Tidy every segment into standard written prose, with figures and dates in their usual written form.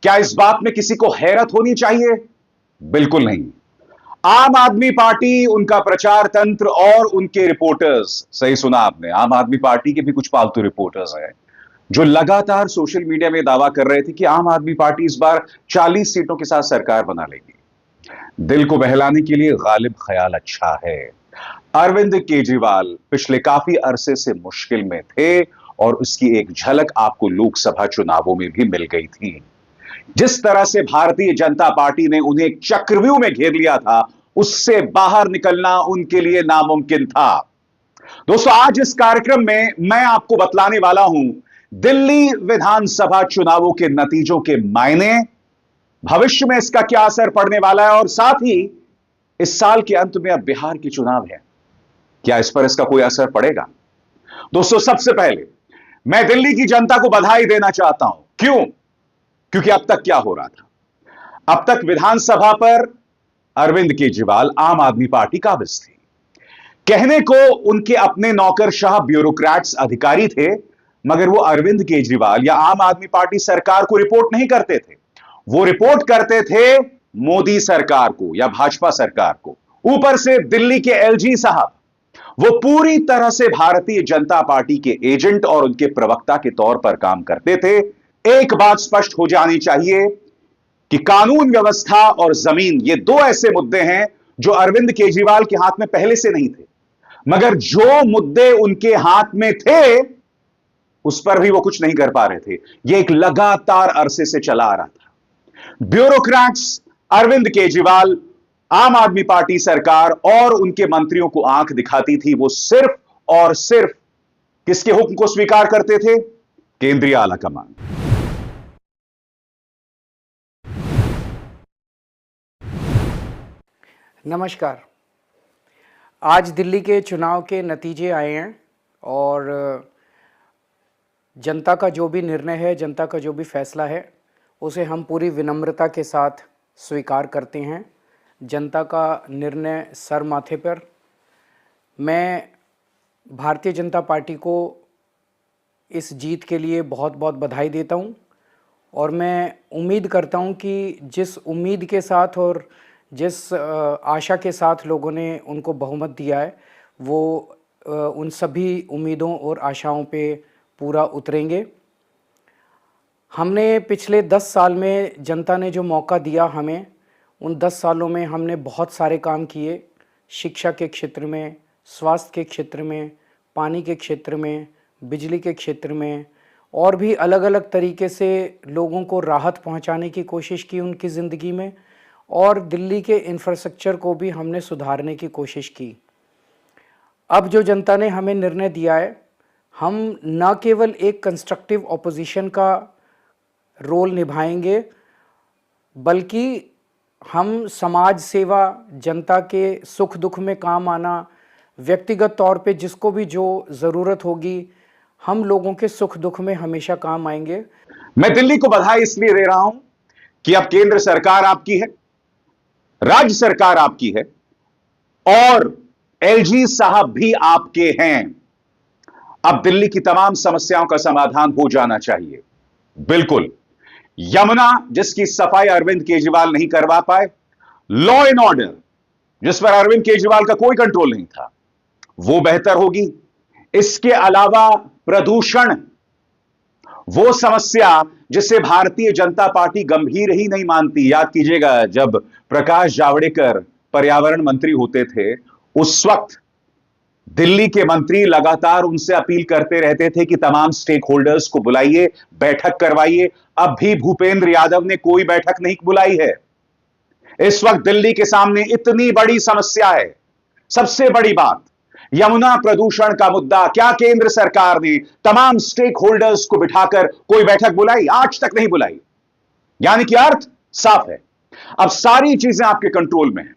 क्या इस बात में किसी को हैरत होनी चाहिए? बिल्कुल नहीं। आम आदमी पार्टी, उनका प्रचार तंत्र और उनके रिपोर्टर्स, सही सुना आपने, आम आदमी पार्टी के भी कुछ पालतू रिपोर्टर्स हैं जो लगातार सोशल मीडिया में दावा कर रहे थे कि आम आदमी पार्टी इस बार 40 सीटों के साथ सरकार बना लेगी। दिल को बहलाने के लिए गालिब ख्याल अच्छा है। अरविंद केजरीवाल पिछले काफी अरसे से मुश्किल में थे और उसकी एक झलक आपको लोकसभा चुनावों में भी मिल गई थी। जिस तरह से भारतीय जनता पार्टी ने उन्हें एक चक्रव्यूह में घेर लिया था, उससे बाहर निकलना उनके लिए नामुमकिन था। दोस्तों, आज इस कार्यक्रम में मैं आपको बतलाने वाला हूं दिल्ली विधानसभा चुनावों के नतीजों के मायने, भविष्य में इसका क्या असर पड़ने वाला है और साथ ही इस साल के अंत में अब बिहार के चुनाव है, क्या इस पर इसका कोई असर पड़ेगा? दोस्तों, सबसे पहले मैं दिल्ली की जनता को बधाई देना चाहता हूं। क्यों? क्योंकि अब तक क्या हो रहा था, अब तक विधानसभा पर अरविंद केजरीवाल आम आदमी पार्टी काबिज थी। कहने को उनके अपने नौकरशाह ब्यूरोक्रेट्स अधिकारी थे, मगर वो अरविंद केजरीवाल या आम आदमी पार्टी सरकार को रिपोर्ट नहीं करते थे। वो रिपोर्ट करते थे मोदी सरकार को या भाजपा सरकार को। ऊपर से दिल्ली के एलजी साहब, वो पूरी तरह से भारतीय जनता पार्टी के एजेंट और उनके प्रवक्ता के तौर पर काम करते थे। एक बात स्पष्ट हो जानी चाहिए कि कानून व्यवस्था और जमीन, ये दो ऐसे मुद्दे हैं जो अरविंद केजरीवाल के हाथ में पहले से नहीं थे, मगर जो मुद्दे उनके हाथ में थे उस पर भी वो कुछ नहीं कर पा रहे थे। ये एक लगातार अरसे से चला आ रहा था। ब्यूरोक्रेट्स, अरविंद केजरीवाल, आम आदमी पार्टी सरकार और उनके मंत्रियों को आंख दिखाती थी। वो सिर्फ और सिर्फ किसके हुक्म को स्वीकार करते थे? केंद्रीय आलाकमान। नमस्कार। आज दिल्ली के चुनाव के नतीजे आए हैं और जनता का जो भी निर्णय है, जनता का जो भी फैसला है, उसे हम पूरी विनम्रता के साथ स्वीकार करते हैं। जनता का निर्णय सर माथे पर। मैं भारतीय जनता पार्टी को इस जीत के लिए बहुत बहुत बधाई देता हूं और मैं उम्मीद करता हूं कि जिस उम्मीद के साथ और जिस आशा के साथ लोगों ने उनको बहुमत दिया है, वो उन सभी उम्मीदों और आशाओं पे पूरा उतरेंगे। हमने पिछले 10 साल में जनता ने जो मौका दिया हमें, उन 10 सालों में हमने बहुत सारे काम किए। शिक्षा के क्षेत्र में, स्वास्थ्य के क्षेत्र में, पानी के क्षेत्र में, बिजली के क्षेत्र में और भी अलग अलग तरीके से लोगों को राहत पहुंचाने की कोशिश की उनकी ज़िंदगी में, और दिल्ली के इंफ्रास्ट्रक्चर को भी हमने सुधारने की कोशिश की। अब जो जनता ने हमें निर्णय दिया है, हम न केवल एक कंस्ट्रक्टिव ऑपोजिशन का रोल निभाएंगे, बल्कि हम समाज सेवा, जनता के सुख दुख में काम आना, व्यक्तिगत तौर पे जिसको भी जो ज़रूरत होगी, हम लोगों के सुख दुख में हमेशा काम आएंगे। मैं दिल्ली को बधाई इसलिए दे रहा हूं कि अब केंद्र सरकार आपकी है, राज्य सरकार आपकी है और एलजी साहब भी आपके हैं। अब दिल्ली की तमाम समस्याओं का समाधान हो जाना चाहिए। बिल्कुल, यमुना जिसकी सफाई अरविंद केजरीवाल नहीं करवा पाए, लॉ एंड ऑर्डर जिस पर अरविंद केजरीवाल का कोई कंट्रोल नहीं था, वो बेहतर होगी। इसके अलावा प्रदूषण, वो समस्या जिसे भारतीय जनता पार्टी गंभीर ही नहीं मानती। याद कीजिएगा, जब प्रकाश जावड़ेकर पर्यावरण मंत्री होते थे, उस वक्त दिल्ली के मंत्री लगातार उनसे अपील करते रहते थे कि तमाम स्टेक होल्डर्स को बुलाइए, बैठक करवाइए। अब भी भूपेंद्र यादव ने कोई बैठक नहीं बुलाई है। इस वक्त दिल्ली के सामने इतनी बड़ी समस्या है। सबसे बड़ी बात, यमुना प्रदूषण का मुद्दा, क्या केंद्र सरकार ने तमाम स्टेक होल्डर्स को बिठाकर कोई बैठक बुलाई? आज तक नहीं बुलाई। यानी कि अर्थ साफ है, अब सारी चीजें आपके कंट्रोल में हैं।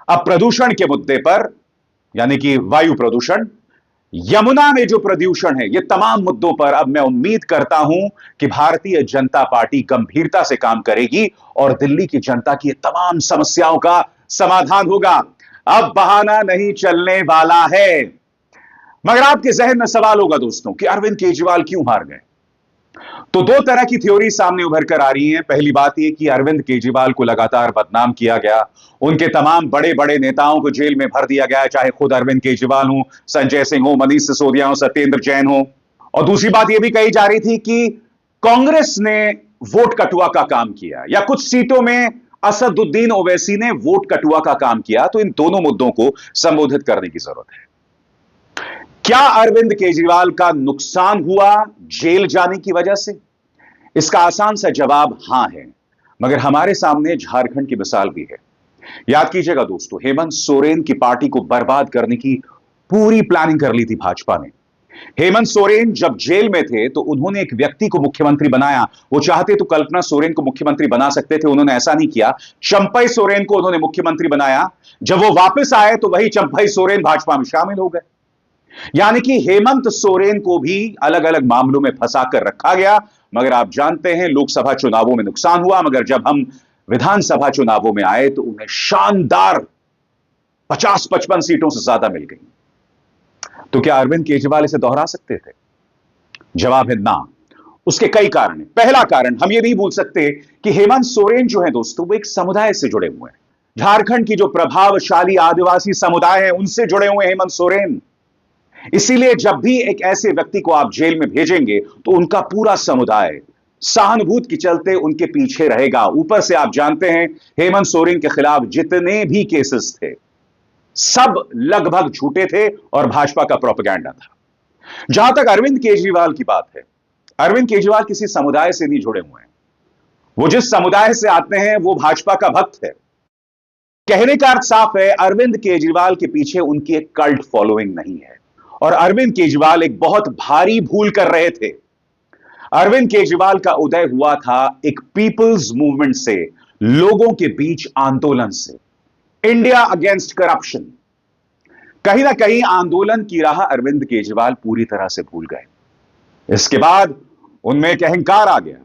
अब प्रदूषण के मुद्दे पर, यानी कि वायु प्रदूषण, यमुना में जो प्रदूषण है, ये तमाम मुद्दों पर अब मैं उम्मीद करता हूं कि भारतीय जनता पार्टी गंभीरता से काम करेगी और दिल्ली की जनता की तमाम समस्याओं का समाधान होगा। अब बहाना नहीं चलने वाला है। मगर आपके जहन में सवाल होगा दोस्तों कि अरविंद केजरीवाल क्यों हार गए? तो दो तरह की थ्योरी सामने उभर कर आ रही हैं। पहली बात यह कि अरविंद केजरीवाल को लगातार बदनाम किया गया, उनके तमाम बड़े बड़े नेताओं को जेल में भर दिया गया, चाहे खुद अरविंद केजरीवाल हो, संजय सिंह हो, मनीष सिसोदिया हो, सत्येंद्र जैन हो। और दूसरी बात यह भी कही जा रही थी कि कांग्रेस ने वोट कटुआ का काम किया, या कुछ सीटों में असदुद्दीन ओवैसी ने वोट कटुआ का काम किया। तो इन दोनों मुद्दों को संबोधित करने की जरूरत है। क्या अरविंद केजरीवाल का नुकसान हुआ जेल जाने की वजह से? इसका आसान सा जवाब हां है, मगर हमारे सामने झारखंड की मिसाल भी है। याद कीजिएगा दोस्तों, हेमंत सोरेन की पार्टी को बर्बाद करने की पूरी प्लानिंग कर ली थी भाजपा ने। हेमंत सोरेन जब जेल में थे तो उन्होंने एक व्यक्ति को मुख्यमंत्री बनाया। वो चाहते तो कल्पना सोरेन को मुख्यमंत्री बना सकते थे, उन्होंने ऐसा नहीं किया। चंपई सोरेन को उन्होंने मुख्यमंत्री बनाया। जब वो वापस आए तो वही चंपई सोरेन भाजपा में शामिल हो गए। यानी कि हेमंत सोरेन को भी अलग अलग मामलों में फंसा कर रखा गया। मगर आप जानते हैं, लोकसभा चुनावों में नुकसान हुआ, मगर जब हम विधानसभा चुनावों में आए तो उन्हें शानदार 50-55 सीटों से ज्यादा मिल गई। तो क्या अरविंद केजरीवाल इसे दोहरा सकते थे? जवाब है ना। उसके कई कारण हैं। पहला कारण, हम ये नहीं भूल सकते कि हेमंत सोरेन जो है दोस्तों, वो एक समुदाय से जुड़े हुए हैं। झारखंड की जो प्रभावशाली आदिवासी समुदाय है, उनसे जुड़े हुए हेमंत सोरेन। इसीलिए जब भी एक ऐसे व्यक्ति को आप जेल में भेजेंगे तो उनका पूरा समुदाय सहानुभूति के चलते उनके पीछे रहेगा। ऊपर से आप जानते हैं, हेमंत सोरेन के खिलाफ जितने भी केसेस थे सब लगभग झूठे थे और भाजपा का प्रोपेगेंडा था। जहां तक अरविंद केजरीवाल की बात है, अरविंद केजरीवाल किसी समुदाय से नहीं जुड़े हुए हैं। वो जिस समुदाय से आते हैं वो भाजपा का भक्त है। कहने का अर्थ साफ है, अरविंद केजरीवाल के पीछे उनकी एक कल्ट फॉलोइंग नहीं है। और अरविंद केजरीवाल एक बहुत भारी भूल कर रहे थे। अरविंद केजरीवाल का उदय हुआ था एक पीपल्स मूवमेंट से, लोगों के बीच आंदोलन से, इंडिया अगेंस्ट करप्शन। कहीं ना कहीं आंदोलन की राह अरविंद केजरीवाल पूरी तरह से भूल गए। इसके बाद उनमें एक अहंकार आ गया।